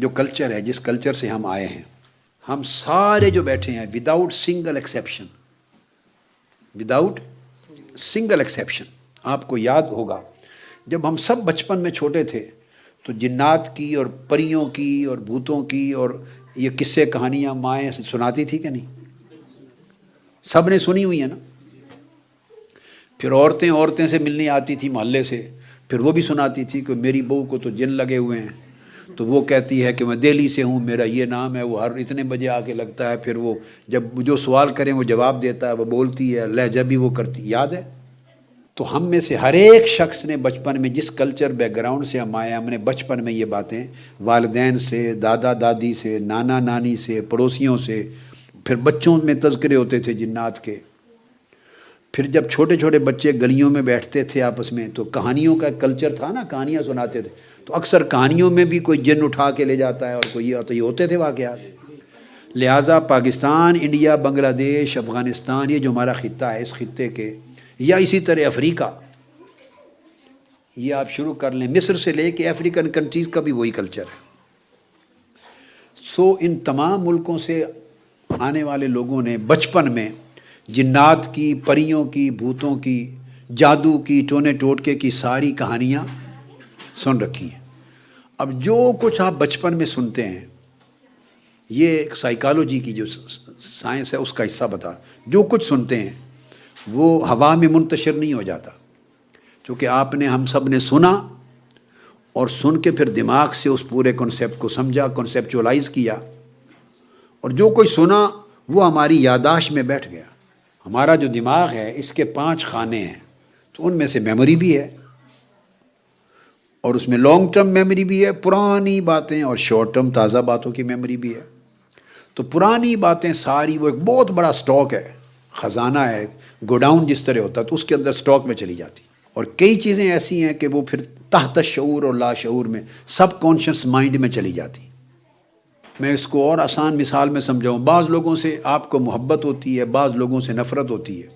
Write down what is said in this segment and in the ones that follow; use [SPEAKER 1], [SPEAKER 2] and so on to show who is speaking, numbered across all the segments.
[SPEAKER 1] جو کلچر ہے، جس کلچر سے ہم آئے ہیں، ہم سارے جو بیٹھے ہیں without single exception, without single exception, آپ کو یاد ہوگا جب ہم سب بچپن میں چھوٹے تھے تو جنات کی اور پریوں کی اور بھوتوں کی اور یہ قصے کہانیاں مائیں سناتی تھی کہ نہیں؟ سب نے سنی ہوئی ہیں نا۔ پھر عورتیں سے ملنے آتی تھی محلے سے، پھر وہ بھی سناتی تھی کہ میری بہو کو تو جن لگے ہوئے ہیں، تو وہ کہتی ہے کہ میں دہلی سے ہوں، میرا یہ نام ہے، وہ ہر اتنے بجے آ کے لگتا ہے، پھر وہ جب جو سوال کریں وہ جواب دیتا ہے، وہ بولتی ہے، لہجہ بھی وہ کرتی، یاد ہے؟ تو ہم میں سے ہر ایک شخص نے بچپن میں جس کلچر بیک گراؤنڈ سے ہم آئے، ہم نے بچپن میں یہ باتیں والدین سے، دادا دادی سے، نانا نانی سے، پڑوسیوں سے، پھر بچوں میں تذکرے ہوتے تھے جنات کے، پھر جب چھوٹے چھوٹے بچے گلیوں میں بیٹھتے تھے آپس میں تو کہانیوں کا ایک کلچر تھا نا، کہانیاں سناتے تھے، تو اکثر کہانیوں میں بھی کوئی جن اٹھا کے لے جاتا ہے اور کوئی یہ ہوتا، یہ ہوتے تھے واقعات۔ لہٰذا پاکستان، انڈیا، بنگلہ دیش، افغانستان، یہ جو ہمارا خطہ ہے، اس خطے کے، یا اسی طرح افریقہ، یہ آپ شروع کر لیں، مصر سے لے کے افریقن کنٹریز کا بھی وہی کلچر ہے۔ سو ان تمام ملکوں سے آنے والے لوگوں نے بچپن میں جنات کی، پریوں کی، بھوتوں کی، جادو کی، ٹونے ٹوٹکے کی ساری کہانیاں سن رکھی ہیں۔ اب جو کچھ آپ بچپن میں سنتے ہیں، یہ ایک سائیکالوجی کی جو سائنس ہے اس کا حصہ بتا، جو کچھ سنتے ہیں وہ ہوا میں منتشر نہیں ہو جاتا، چونکہ آپ نے، ہم سب نے سنا اور سن کے پھر دماغ سے اس پورے کنسیپٹ کو سمجھا، کنسیپچولائز کیا، اور جو کوئی سنا وہ ہماری یادداشت میں بیٹھ گیا۔ ہمارا جو دماغ ہے اس کے 5 خانے ہیں، تو ان میں سے میموری بھی ہے، اور اس میں لانگ ٹرم میموری بھی ہے، پرانی باتیں، اور شارٹ ٹرم تازہ باتوں کی میموری بھی ہے۔ تو پرانی باتیں ساری، وہ ایک بہت بڑا سٹاک ہے، خزانہ ہے، گوڈاؤن جس طرح ہوتا، تو اس کے اندر سٹاک میں چلی جاتی، اور کئی چیزیں ایسی ہیں کہ وہ پھر تحت شعور اور لاشعور میں، سب کانشیس مائنڈ میں چلی جاتی۔ میں اس کو اور آسان مثال میں سمجھاؤں، بعض لوگوں سے آپ کو محبت ہوتی ہے، بعض لوگوں سے نفرت ہوتی ہے،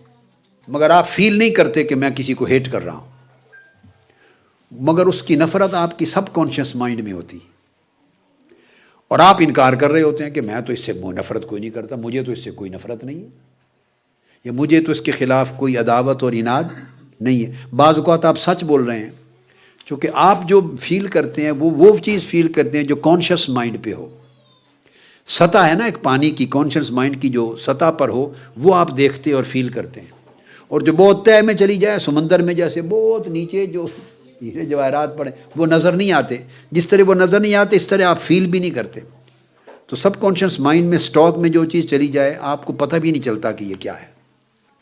[SPEAKER 1] مگر آپ فیل نہیں کرتے کہ میں کسی کو ہیٹ کر رہا ہوں، مگر اس کی نفرت آپ کی سب کانشیس مائنڈ میں ہوتی ہے، اور آپ انکار کر رہے ہوتے ہیں کہ میں تو اس سے نفرت کوئی نہیں کرتا، مجھے تو اس سے کوئی نفرت نہیں ہے، یا مجھے تو اس کے خلاف کوئی عداوت اور عناد نہیں ہے۔ بعض اوقات آپ سچ بول رہے ہیں، چونکہ آپ جو فیل کرتے ہیں وہ چیز فیل کرتے ہیں جو کانشیس مائنڈ پہ ہو، سطح ہے نا ایک پانی کی، کانشیس مائنڈ کی جو سطح پر ہو وہ آپ دیکھتے اور فیل کرتے ہیں، اور جو بہت تہ میں چلی جائے، سمندر میں جیسے بہت نیچے جو ہیرے جواہرات پڑے، وہ نظر نہیں آتے، جس طرح وہ نظر نہیں آتے اس طرح آپ فیل بھی نہیں کرتے۔ تو سب کانشیس مائنڈ میں سٹاک میں جو چیز چلی جائے آپ کو پتہ بھی نہیں چلتا کہ یہ کیا ہے۔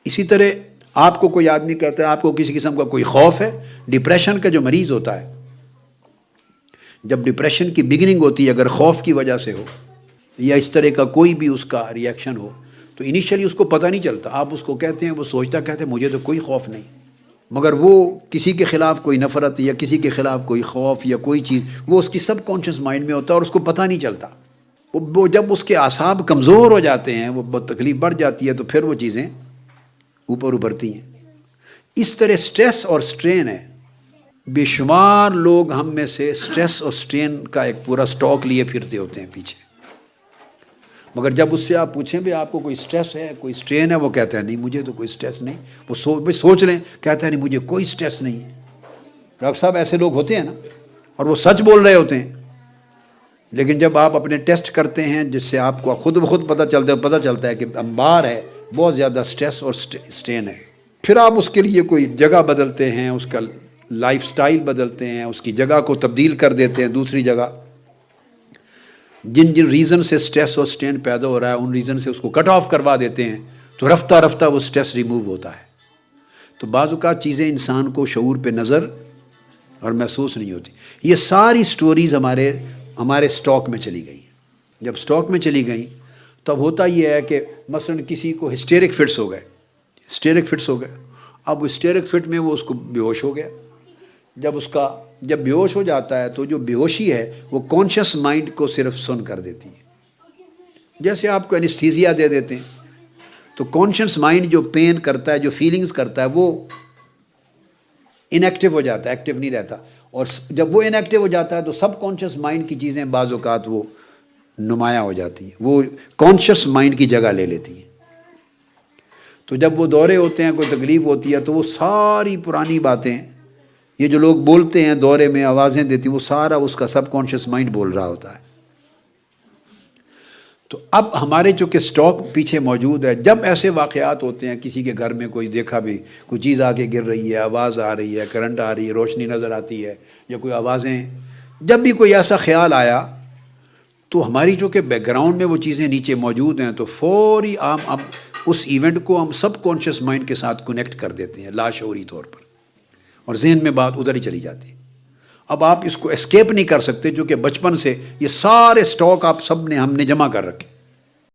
[SPEAKER 1] اسی طرح آپ کو کوئی آدمی کہتا ہے آپ کو کسی قسم کا کوئی خوف ہے، ڈپریشن کا جو مریض ہوتا ہے، جب ڈپریشن کی بگننگ ہوتی ہے اگر خوف کی وجہ سے ہو یا اس طرح کا کوئی بھی اس کا ری ایکشن ہو، تو انیشلی اس کو پتہ نہیں چلتا، آپ اس کو کہتے ہیں، وہ سوچتا کہتے ہیں مجھے تو کوئی خوف نہیں، مگر وہ کسی کے خلاف کوئی نفرت یا کسی کے خلاف کوئی خوف یا کوئی چیز، وہ اس کی سب کانشیس مائنڈ میں ہوتا ہے اور اس کو پتہ نہیں چلتا۔ وہ جب اس کے اعصاب کمزور ہو جاتے ہیں، وہ تکلیف بڑھ جاتی ہے، تو پھر وہ چیزیں اوپر ابھرتی ہیں۔ اس طرح سٹریس اور سٹرین ہے، بے شمار لوگ ہم میں سے سٹریس اور سٹرین کا ایک پورا سٹاک لیے پھرتے ہوتے ہیں پیچھے، مگر جب اس سے آپ پوچھیں بھی آپ کو کوئی سٹریس ہے، کوئی سٹرین ہے، وہ کہتا ہے نہیں مجھے تو کوئی سٹریس نہیں، وہ سوچ لیں، کہتا ہے نہیں مجھے کوئی سٹریس نہیں ہے۔ ڈاکٹر صاحب ایسے لوگ ہوتے ہیں نا، اور وہ سچ بول رہے ہوتے ہیں، لیکن جب آپ اپنے ٹیسٹ کرتے ہیں جس سے آپ کو خود بخود پتہ چلتا ہے کہ انبار ہے، بہت زیادہ سٹریس اور سٹرین ہے، پھر آپ اس کے لیے کوئی جگہ بدلتے ہیں، اس کا لائف سٹائل بدلتے ہیں، اس کی جگہ کو تبدیل کر دیتے ہیں دوسری جگہ، جن ریزن سے سٹریس اور سٹرین پیدا ہو رہا ہے ان ریزن سے اس کو کٹ آف کروا دیتے ہیں، تو رفتہ رفتہ وہ سٹریس ریموو ہوتا ہے۔ تو بعض اوقات چیزیں انسان کو شعور پہ نظر اور محسوس نہیں ہوتی۔ یہ ساری سٹوریز ہمارے سٹاک میں چلی گئی۔ جب سٹاک میں چلی گئیں تب ہوتا یہ ہے کہ مثلا کسی کو ہسٹیرک فٹس ہو گئے، اب ہسٹیرک فٹ میں وہ اس کو بے ہوش ہو گیا، جب بے ہوش ہو جاتا ہے تو جو بے ہوشی ہے وہ کانشیس مائنڈ کو صرف سن کر دیتی ہے، جیسے آپ کو انیستھیزیا دے دیتے ہیں، تو کانشیس مائنڈ جو پین کرتا ہے، جو فیلنگز کرتا ہے، وہ انیکٹیو ہو جاتا ہے، ایکٹیو نہیں رہتا، اور جب وہ انیکٹیو ہو جاتا ہے تو سب کانشیس مائنڈ کی چیزیں بعض اوقات وہ نمایاں ہو جاتی ہیں، وہ کانشیس مائنڈ کی جگہ لے لیتی ہیں۔ تو جب وہ دورے ہوتے ہیں، کوئی تکلیف ہوتی ہے، تو وہ ساری پرانی باتیں، یہ جو لوگ بولتے ہیں دورے میں آوازیں دیتی، وہ سارا اس کا سب کانشیس مائنڈ بول رہا ہوتا ہے۔ تو اب ہمارے چونکہ سٹاک پیچھے موجود ہے، جب ایسے واقعات ہوتے ہیں، کسی کے گھر میں کوئی دیکھا بھی، کوئی چیز آگے گر رہی ہے، آواز آ رہی ہے، کرنٹ آ رہی ہے، روشنی نظر آتی ہے، یا کوئی آوازیں، جب بھی کوئی ایسا خیال آیا تو ہماری چونکہ بیک گراؤنڈ میں وہ چیزیں نیچے موجود ہیں، تو فوری ہم اس ایونٹ کو ہم سب کانشیس مائنڈ کے ساتھ کنیکٹ کر دیتے ہیں لاشعوری طور پر، اور ذہن میں بات ادھر ہی چلی جاتی ہے۔ اب آپ اس کو اسکیپ نہیں کر سکتے، چونکہ بچپن سے یہ سارے سٹاک آپ سب نے ہم نے جمع کر رکھے۔